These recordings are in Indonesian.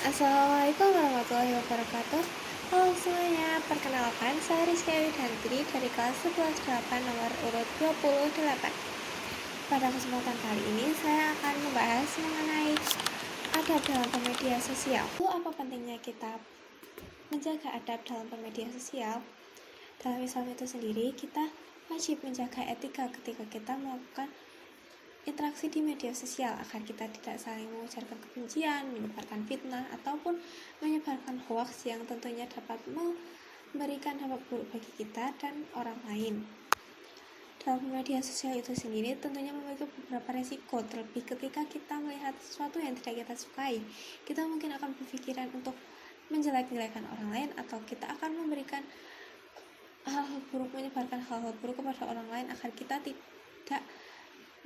Assalamualaikum warahmatullahi wabarakatuh. Halo semuanya, perkenalkan saya Rizky Widantri dari kelas 11-8 nomor urut 28. Pada kesempatan kali ini saya akan membahas mengenai adab dalam bermedia sosial. Lalu apa pentingnya kita menjaga adab dalam bermedia sosial? Dalam Islam itu sendiri, kita wajib menjaga etika ketika kita melakukan interaksi di media sosial agar kita tidak saling mengujarkan kebencian, menyebarkan fitnah, ataupun menyebarkan hoaks yang tentunya dapat memberikan dampak buruk bagi kita dan orang lain. Dalam media sosial itu sendiri tentunya memiliki beberapa resiko, terlebih ketika kita melihat sesuatu yang tidak kita sukai. Kita mungkin akan berpikiran untuk menjelek-jelekan orang lain, atau kita akan memberikan hal-hal buruk, menyebarkan hal-hal buruk kepada orang lain agar kita tidak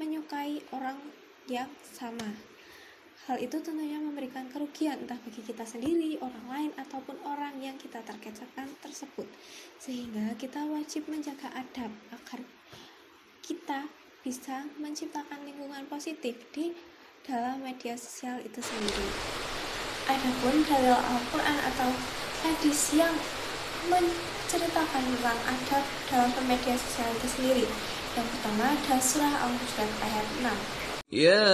menyukai orang yang sama. Hal itu tentunya memberikan kerugian entah bagi kita sendiri, orang lain, ataupun orang yang kita targetkan tersebut. Sehingga kita wajib menjaga adab agar kita bisa menciptakan lingkungan positif di dalam media sosial itu sendiri. Adapun dalil Al-Quran atau hadis yang menceritakan tentang adab dalam media sosial itu sendiri. Yang pertama ada surah Al-Hujurat ayat 6. يا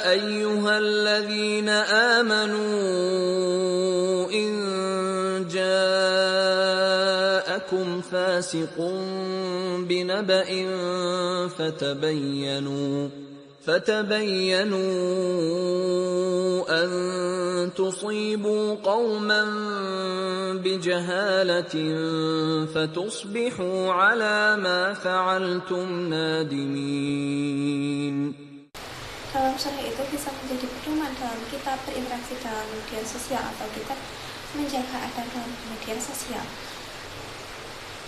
أيها الذين آمنوا إن جاءكم فاسق بنبأ فتبينوا أن تصيبوا قوما بجهالة فتصبحوا على ما فعلتم نادمين. Dalam surah itu bisa menjadi pedoman dalam kita berinteraksi dalam media sosial atau kita menjaga adab dalam media sosial.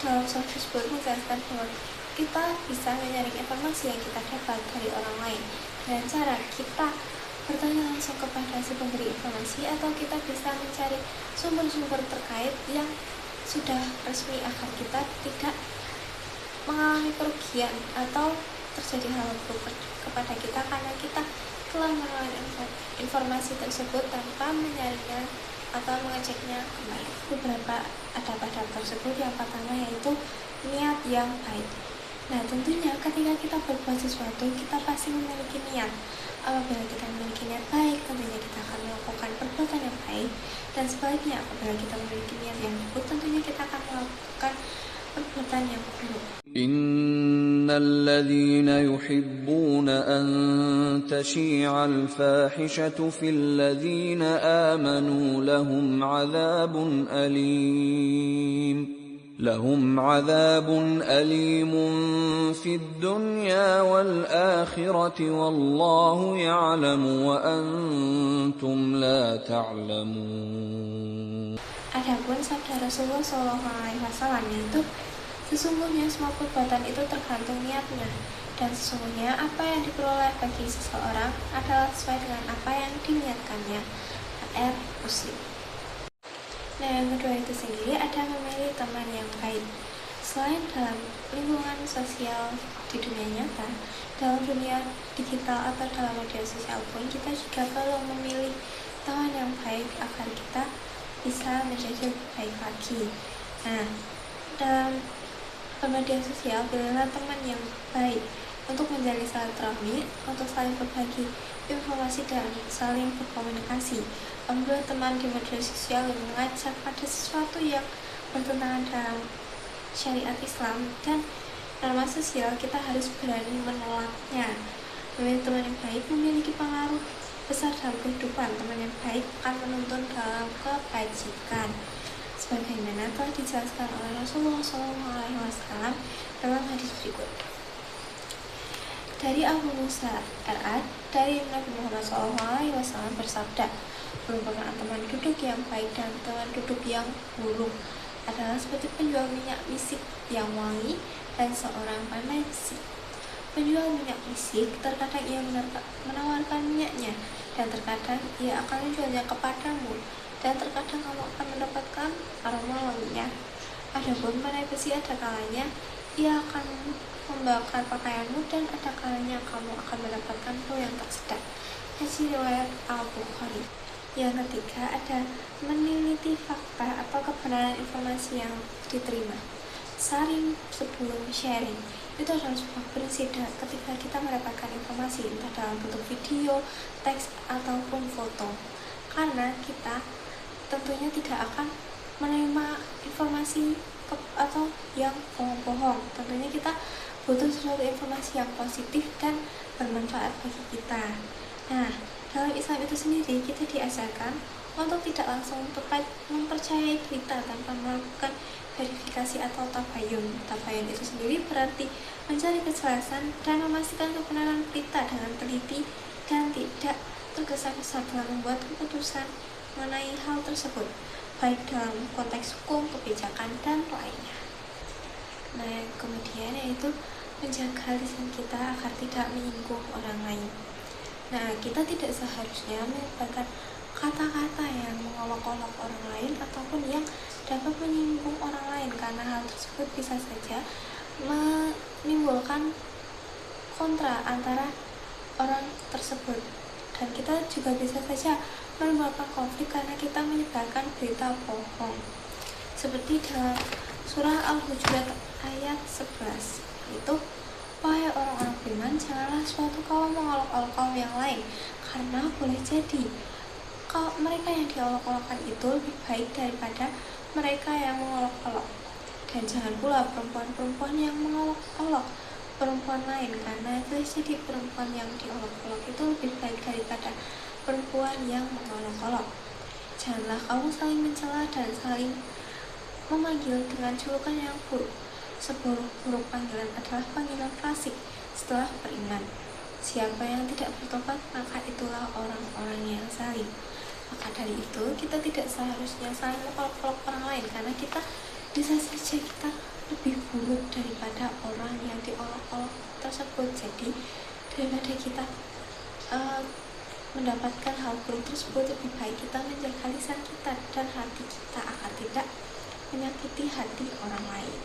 Dalam surah tersebut menjelaskan bahwa kita bisa menyaring informasi yang kita dapat dari orang lain dengan cara kita bertanya langsung kepada si pemberi informasi, atau kita bisa mencari sumber-sumber terkait yang sudah resmi agar kita tidak mengalami kerugian atau terjadi hal buruk kepada kita karena kita telah mengalami informasi tersebut tanpa menyaringnya atau mengeceknya kembali. Beberapa adab-adab tersebut yang pertama yaitu niat yang baik. Nah, tentunya ketika kita berbuat sesuatu, kita pasti memiliki niat. Apabila kita memiliki niat baik, tentunya kita akan melakukan perbuatan yang baik. Dan sebaliknya, apabila kita memiliki niat yang buruk, tentunya kita akan melakukan perbuatan yang buruk. الذين يحبون أن تشيع الفاحشة في الذين آمنوا لهم عذاب أليم في الدنيا والآخرة والله يعلم وأنتم لا تعلمون. Adapun sabda Rasulullah SAW yaitu sesungguhnya semua perbuatan itu tergantung niatnya, dan sesungguhnya apa yang diperoleh bagi seseorang adalah sesuai dengan apa yang diniatkannya. HR Muslim. Nah, yang kedua itu sendiri ada memilih teman yang baik. Selain dalam lingkungan sosial di dunia nyata, dalam dunia digital atau dalam media sosial pun kita juga perlu memilih teman yang baik agar kita bisa menjadi lebih baik lagi. Nah, dalam media sosial pilihlah teman yang baik untuk menjalin silaturahmi, untuk saling berbagi informasi dan saling berkomunikasi. Apabila teman di media sosial yang mengajak pada sesuatu yang bertentangan dalam syariat Islam dan norma sosial, kita harus berani menolaknya. Memilih teman yang baik memiliki pengaruh besar dalam kehidupan. Teman yang baik akan menuntun dalam kebajikan, sebagaimana telah dijelaskan oleh Rasulullah SAW dalam hadis berikut. Dari Abu Musa RA dari Nabi Muhammad SAW bersabda, merupakan teman duduk yang baik dan teman duduk yang buruk adalah seperti penjual minyak misik yang wangi dan seorang pandai besi. Penjual minyak misik terkadang ia menawarkan minyaknya, dan terkadang ia akan menjualnya kepadamu, dan terkadang kamu akan mendapatkan aroma wanginya. Adapun pandai besi ada kalanya ia akan membakar pakaianmu, dan ada kalanya kamu akan mendapatkan bau yang tak sedap. Hadis riwayat Al-Bukhari. Yang ketiga ada meneliti fakta atau kebenaran informasi yang diterima. Saring sebelum sharing itu adalah sebuah prinsip ketika kita mendapatkan informasi entah dalam bentuk video, teks ataupun foto. Karena kita tentunya tidak akan menerima informasi atau yang bohong-bohong. Tentunya kita butuh sesuatu informasi yang positif dan bermanfaat bagi kita. Nah, dalam Islam itu sendiri kita diajarkan untuk tidak langsung mempercayai berita tanpa melakukan verifikasi atau tabayun. Tabayun itu sendiri berarti mencari kejelasan dan memastikan kebenaran berita dengan teliti dan tidak tergesa-gesa dalam membuat keputusan mengenai hal tersebut, baik dalam konteks hukum, kebijakan, dan lainnya. Nah, yang kemudian yaitu menjaga lisan kita agar tidak menyinggung orang lain. Nah, kita tidak seharusnya menyebarkan kata-kata yang mengolok-olok orang lain ataupun yang dapat menyinggung orang lain, karena hal tersebut bisa saja menimbulkan kontra antara orang tersebut, dan kita juga bisa saja menimbulkan konflik karena kita menyebarkan berita bohong. Seperti dalam surah Al-Hujurat ayat 11 itu, wahai orang-orang beriman, janganlah suatu kaum mengolok-olok kaum yang lain, karena boleh jadi kalau mereka yang diolok-olokkan itu lebih baik daripada mereka yang mengolok-olok. Dan jangan pula perempuan-perempuan yang mengolok-olok perempuan lain, karena boleh jadi perempuan yang diolok-olok itu lebih baik daripada perempuan yang mengolok-olok. Janganlah kamu saling mencela dan saling memanggil dengan julukan yang buruk. Seburuk-buruk panggilan adalah panggilan fasik setelah beriman. Siapa yang tidak bertobat, maka itulah orang-orang yang zalim. Maka dari itu, kita tidak seharusnya saling mengolok-olok orang lain, karena kita bisa saja kita lebih buruk daripada orang yang diolok-olok tersebut. Jadi, daripada kita mendapatkan hal buruk tersebut, lebih baik kita menjaga lisan kita dan hati kita agar tidak menyakiti hati orang lain.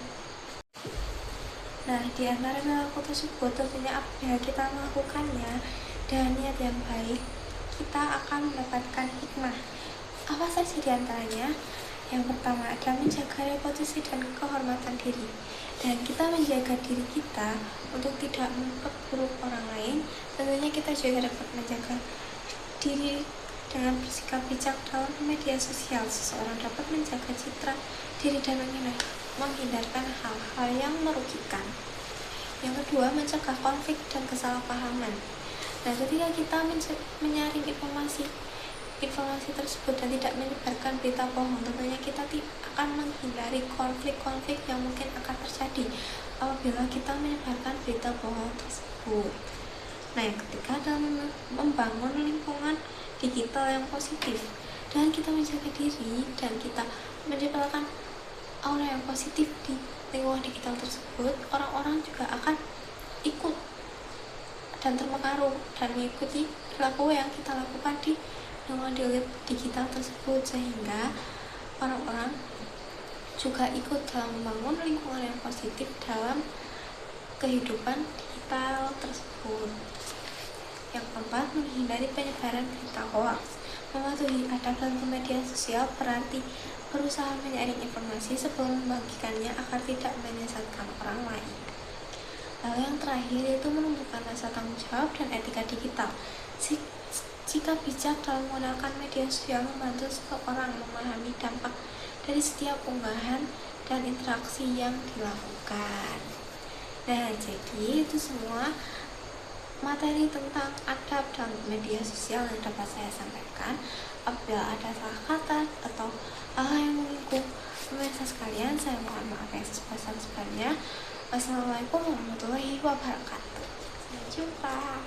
Nah, di antara perilaku tersebut tentunya apabila kita melakukannya dengan niat yang baik, kita akan mendapatkan hikmah. Apa saja di antaranya? Yang pertama adalah menjaga reputasi dan kehormatan diri. Dan kita menjaga diri kita untuk tidak memperburuk orang lain. Tentunya kita juga dapat menjaga diri dengan bersikap bijak dalam media sosial. Seseorang dapat menjaga citra diri dan menghindarkan hal-hal yang merugikan. Yang kedua, mencegah konflik dan kesalahpahaman. Nah, ketika kita menyaring informasi tersebut dan tidak menyebarkan berita bohong, tentunya kita akan menghindari konflik-konflik yang mungkin akan terjadi apabila kita menyebarkan berita bohong tersebut. Nah, yang ketiga adalah membangun lingkungan digital yang positif. Dan kita menjaga diri dan kita menciptakan aura yang positif di lingkungan digital tersebut, orang-orang juga akan ikut dan terpengaruh dan mengikuti perilaku yang kita lakukan di lingkungan digital tersebut, sehingga orang-orang juga ikut dalam membangun lingkungan yang positif dalam kehidupan digital tersebut. Yang keempat, menghindari penyebaran berita hoax. Mematuhi adab dalam media sosial berarti berusaha menyaring informasi sebelum membagikannya agar tidak menyesatkan orang lain. Lalu yang terakhir yaitu menumbuhkan rasa tanggung jawab dan etika digital. Jika bijak dalam menggunakan media sosial, membantu seseorang memahami dampak dari setiap unggahan dan interaksi yang dilakukan. Nah, jadi itu semua materi tentang adab dalam media sosial yang dapat saya sampaikan. Apabila ada salah kata atau hal yang menyinggung pemirsa sekalian, saya mohon maaf yang sebesar-besarnya. Wassalamualaikum warahmatullahi wabarakatuh. Sampai jumpa.